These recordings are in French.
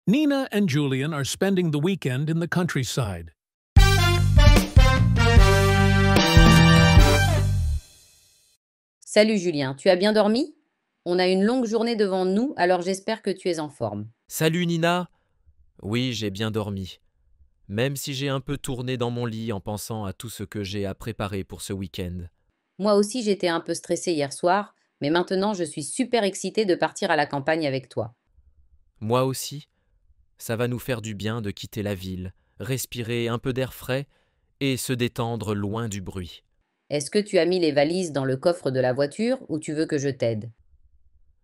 Nina and Julian are spending the weekend in the countryside. Salut Julien, tu as bien dormi? On a une longue journée devant nous, alors j'espère que tu es en forme. Salut Nina! Oui, j'ai bien dormi. Même si j'ai un peu tourné dans mon lit en pensant à tout ce que j'ai à préparer pour ce week-end. Moi aussi j'étais un peu stressée hier soir, mais maintenant je suis super excitée de partir à la campagne avec toi. Moi aussi, ça va nous faire du bien de quitter la ville, respirer un peu d'air frais et se détendre loin du bruit. Est-ce que tu as mis les valises dans le coffre de la voiture ou tu veux que je t'aide?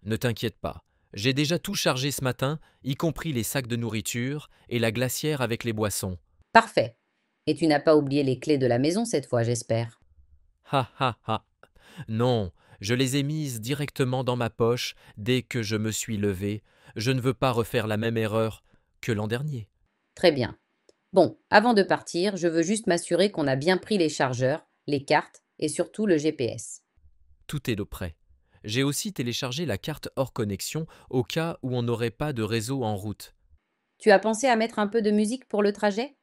Ne t'inquiète pas, j'ai déjà tout chargé ce matin, y compris les sacs de nourriture et la glacière avec les boissons. Parfait. Et tu n'as pas oublié les clés de la maison cette fois, j'espère. Ha ha ha! Non, je les ai mises directement dans ma poche dès que je me suis levé. Je ne veux pas refaire la même erreur que l'an dernier. Très bien. Bon, avant de partir, je veux juste m'assurer qu'on a bien pris les chargeurs, les cartes et surtout le GPS. Tout est de près. J'ai aussi téléchargé la carte hors connexion au cas où on n'aurait pas de réseau en route. Tu as pensé à mettre un peu de musique pour le trajet?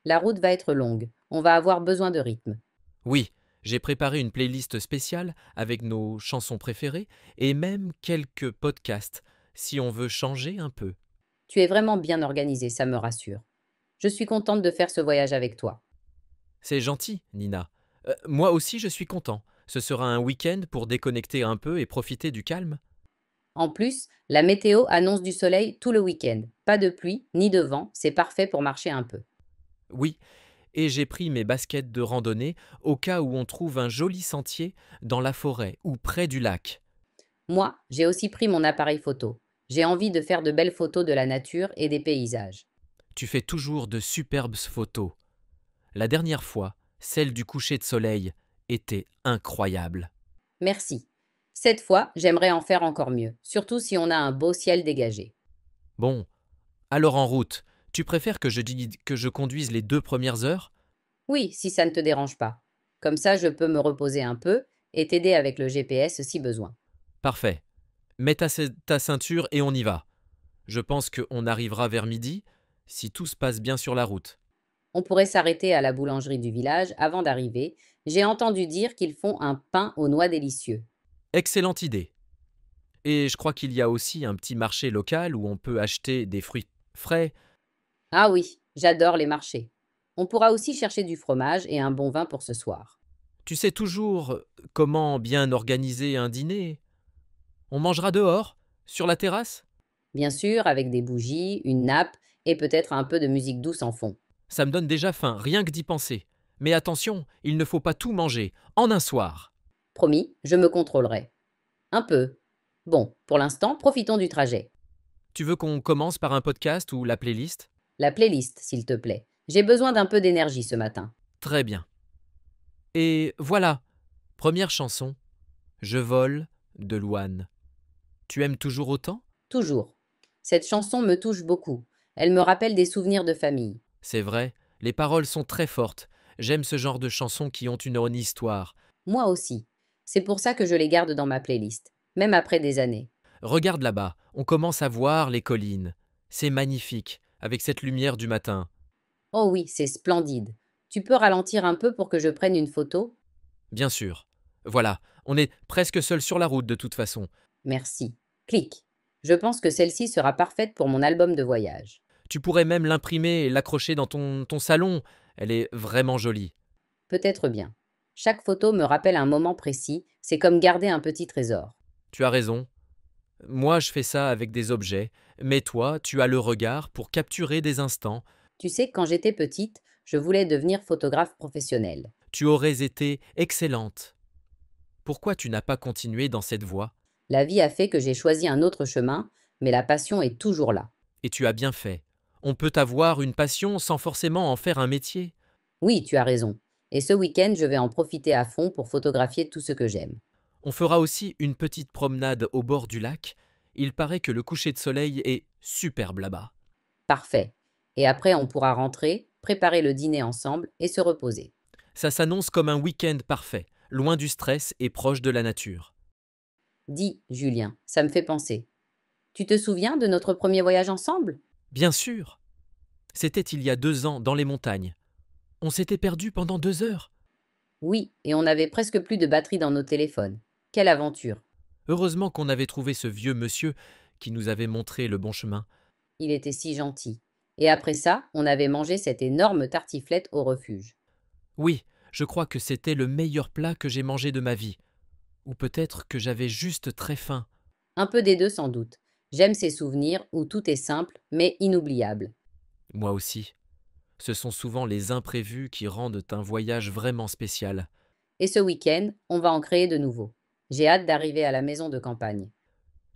La route va être longue, on va avoir besoin de rythme. Oui, j'ai préparé une playlist spéciale avec nos chansons préférées et même quelques podcasts si on veut changer un peu. Tu es vraiment bien organisé, ça me rassure. Je suis contente de faire ce voyage avec toi. C'est gentil, Nina. Moi aussi je suis content. Ce sera un week-end pour déconnecter un peu et profiter du calme. En plus, la météo annonce du soleil tout le week-end. Pas de pluie ni de vent, c'est parfait pour marcher un peu. Oui, et j'ai pris mes baskets de randonnée au cas où on trouve un joli sentier dans la forêt ou près du lac. Moi, j'ai aussi pris mon appareil photo. J'ai envie de faire de belles photos de la nature et des paysages. Tu fais toujours de superbes photos. La dernière fois, celle du coucher de soleil était incroyable. Merci. Cette fois, j'aimerais en faire encore mieux, surtout si on a un beau ciel dégagé. Bon, alors en route, tu préfères que je conduise les 2 premières heures? Oui, si ça ne te dérange pas. Comme ça, je peux me reposer un peu et t'aider avec le GPS si besoin. Parfait. Mets ta ceinture et on y va. Je pense qu'on arrivera vers midi, si tout se passe bien sur la route. On pourrait s'arrêter à la boulangerie du village avant d'arriver. J'ai entendu dire qu'ils font un pain aux noix délicieux. Excellente idée. Et je crois qu'il y a aussi un petit marché local où on peut acheter des fruits frais. Ah oui, j'adore les marchés. On pourra aussi chercher du fromage et un bon vin pour ce soir. Tu sais toujours comment bien organiser un dîner? On mangera dehors, sur la terrasse? Bien sûr, avec des bougies, une nappe et peut-être un peu de musique douce en fond. Ça me donne déjà faim, rien que d'y penser. Mais attention, il ne faut pas tout manger, en un soir. Promis, je me contrôlerai. Un peu. Bon, pour l'instant, profitons du trajet. Tu veux qu'on commence par un podcast ou la playlist? La playlist, s'il te plaît. J'ai besoin d'un peu d'énergie ce matin. Très bien. Et voilà, première chanson, Je vole de Louane. Tu aimes toujours autant? Toujours. Cette chanson me touche beaucoup. Elle me rappelle des souvenirs de famille. C'est vrai, les paroles sont très fortes. J'aime ce genre de chansons qui ont une histoire. Moi aussi. C'est pour ça que je les garde dans ma playlist, même après des années. Regarde là-bas, on commence à voir les collines. C'est magnifique, avec cette lumière du matin. Oh oui, c'est splendide. Tu peux ralentir un peu pour que je prenne une photo? Bien sûr. Voilà, on est presque seul sur la route de toute façon. Merci. Clique. Je pense que celle-ci sera parfaite pour mon album de voyage. Tu pourrais même l'imprimer et l'accrocher dans ton salon. Elle est vraiment jolie. Peut-être bien. Chaque photo me rappelle un moment précis, c'est comme garder un petit trésor. Tu as raison. Moi, je fais ça avec des objets, mais toi, tu as le regard pour capturer des instants. Tu sais, quand j'étais petite, je voulais devenir photographe professionnel. Tu aurais été excellente. Pourquoi tu n'as pas continué dans cette voie? La vie a fait que j'ai choisi un autre chemin, mais la passion est toujours là. Et tu as bien fait. On peut avoir une passion sans forcément en faire un métier. Oui, tu as raison. Et ce week-end, je vais en profiter à fond pour photographier tout ce que j'aime. On fera aussi une petite promenade au bord du lac. Il paraît que le coucher de soleil est superbe là-bas. Parfait. Et après, on pourra rentrer, préparer le dîner ensemble et se reposer. Ça s'annonce comme un week-end parfait, loin du stress et proche de la nature. Dis, Julien, ça me fait penser. Tu te souviens de notre premier voyage ensemble? Bien sûr. C'était il y a 2 ans, dans les montagnes. On s'était perdu pendant 2 heures. Oui, et on avait presque plus de batterie dans nos téléphones. Quelle aventure! Heureusement qu'on avait trouvé ce vieux monsieur qui nous avait montré le bon chemin. Il était si gentil. Et après ça, on avait mangé cette énorme tartiflette au refuge. Oui, je crois que c'était le meilleur plat que j'ai mangé de ma vie. Ou peut-être que j'avais juste très faim. Un peu des deux sans doute. J'aime ces souvenirs où tout est simple, mais inoubliable. Moi aussi. Ce sont souvent les imprévus qui rendent un voyage vraiment spécial. Et ce week-end, on va en créer de nouveaux. J'ai hâte d'arriver à la maison de campagne.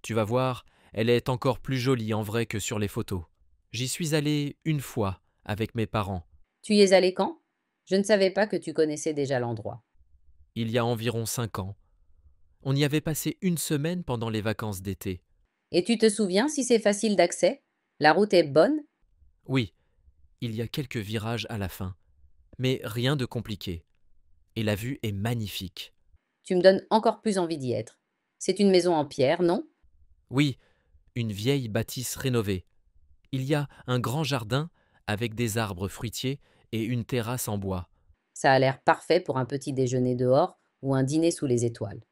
Tu vas voir, elle est encore plus jolie en vrai que sur les photos. J'y suis allé une fois avec mes parents, Tu y es allé quand? Je ne savais pas que tu connaissais déjà l'endroit. il y a environ 5 ans. On y avait passé une semaine pendant les vacances d'été. Et tu te souviens si c'est facile d'accès? La route est bonne? Oui, il y a quelques virages à la fin, mais rien de compliqué. Et la vue est magnifique. Tu me donnes encore plus envie d'y être. C'est une maison en pierre, non? Oui, une vieille bâtisse rénovée. Il y a un grand jardin avec des arbres fruitiers et une terrasse en bois. Ça a l'air parfait pour un petit déjeuner dehors ou un dîner sous les étoiles.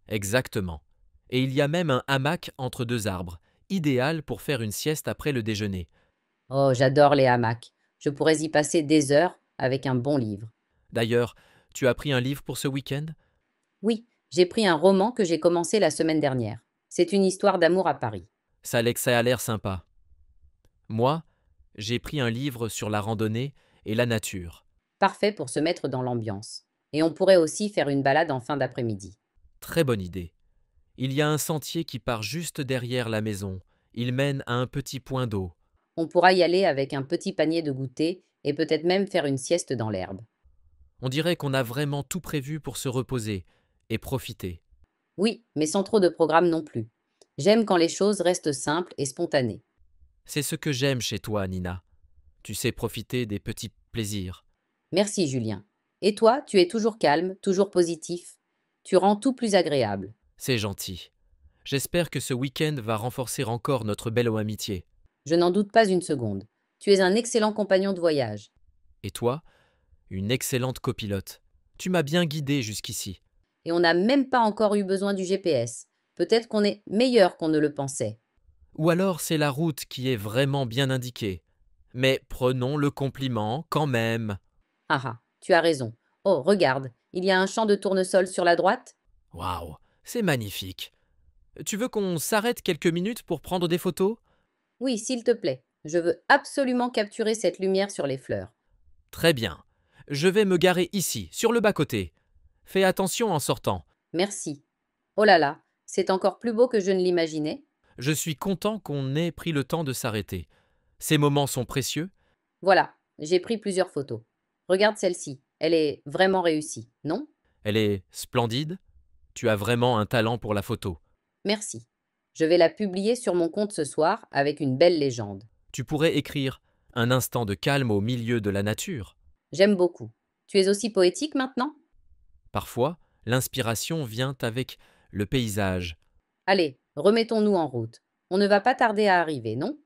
Exactement. Et il y a même un hamac entre 2 arbres, idéal pour faire une sieste après le déjeuner. Oh, j'adore les hamacs. Je pourrais y passer des heures avec un bon livre. D'ailleurs, tu as pris un livre pour ce week-end? Oui, j'ai pris un roman que j'ai commencé la semaine dernière. C'est une histoire d'amour à Paris. Ça a l'air sympa. Moi, j'ai pris un livre sur la randonnée et la nature. Parfait pour se mettre dans l'ambiance. Et on pourrait aussi faire une balade en fin d'après-midi. Très bonne idée. Il y a un sentier qui part juste derrière la maison. Il mène à un petit point d'eau. On pourra y aller avec un petit panier de goûter et peut-être même faire une sieste dans l'herbe. On dirait qu'on a vraiment tout prévu pour se reposer et profiter. Oui, mais sans trop de programme non plus. J'aime quand les choses restent simples et spontanées. C'est ce que j'aime chez toi, Nina. Tu sais profiter des petits plaisirs. Merci Julien. Et toi, tu es toujours calme, toujours positif. Tu rends tout plus agréable. C'est gentil. J'espère que ce week-end va renforcer encore notre belle amitié. Je n'en doute pas une seconde. Tu es un excellent compagnon de voyage. Et toi, une excellente copilote. Tu m'as bien guidé jusqu'ici. Et on n'a même pas encore eu besoin du GPS. Peut-être qu'on est meilleur qu'on ne le pensait. Ou alors c'est la route qui est vraiment bien indiquée. Mais prenons le compliment quand même. Ah ah, tu as raison. Oh, regarde, il y a un champ de tournesol sur la droite? Waouh, c'est magnifique. Tu veux qu'on s'arrête quelques minutes pour prendre des photos? Oui, s'il te plaît. Je veux absolument capturer cette lumière sur les fleurs. Très bien. Je vais me garer ici, sur le bas-côté. Fais attention en sortant. Merci. Oh là là, c'est encore plus beau que je ne l'imaginais. Je suis content qu'on ait pris le temps de s'arrêter. Ces moments sont précieux. Voilà, j'ai pris plusieurs photos. Regarde celle-ci, elle est vraiment réussie, non? Elle est splendide. Tu as vraiment un talent pour la photo. Merci. Je vais la publier sur mon compte ce soir avec une belle légende. Tu pourrais écrire un instant de calme au milieu de la nature. J'aime beaucoup. Tu es aussi poétique maintenant? Parfois, l'inspiration vient avec le paysage. Allez, remettons-nous en route. On ne va pas tarder à arriver, non?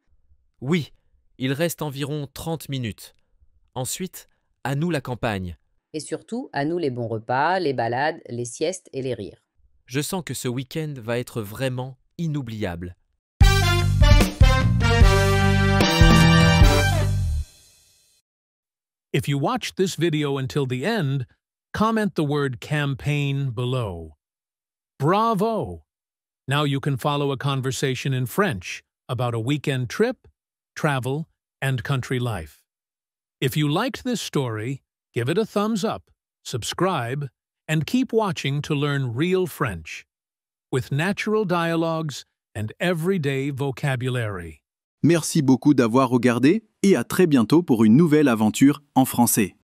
Oui, il reste environ 30 minutes. Ensuite, à nous la campagne. Et surtout, à nous les bons repas, les balades, les siestes et les rires. Je sens que ce week-end va être vraiment inoubliable. If you watched this video until the end, comment the word campaign below. Bravo! Now you can follow a conversation in French about a weekend trip, travel, and country life. If you liked this story, give it a thumbs up, subscribe, and keep watching to learn real French with natural dialogues and everyday vocabulary. Merci beaucoup d'avoir regardé et à très bientôt pour une nouvelle aventure en français.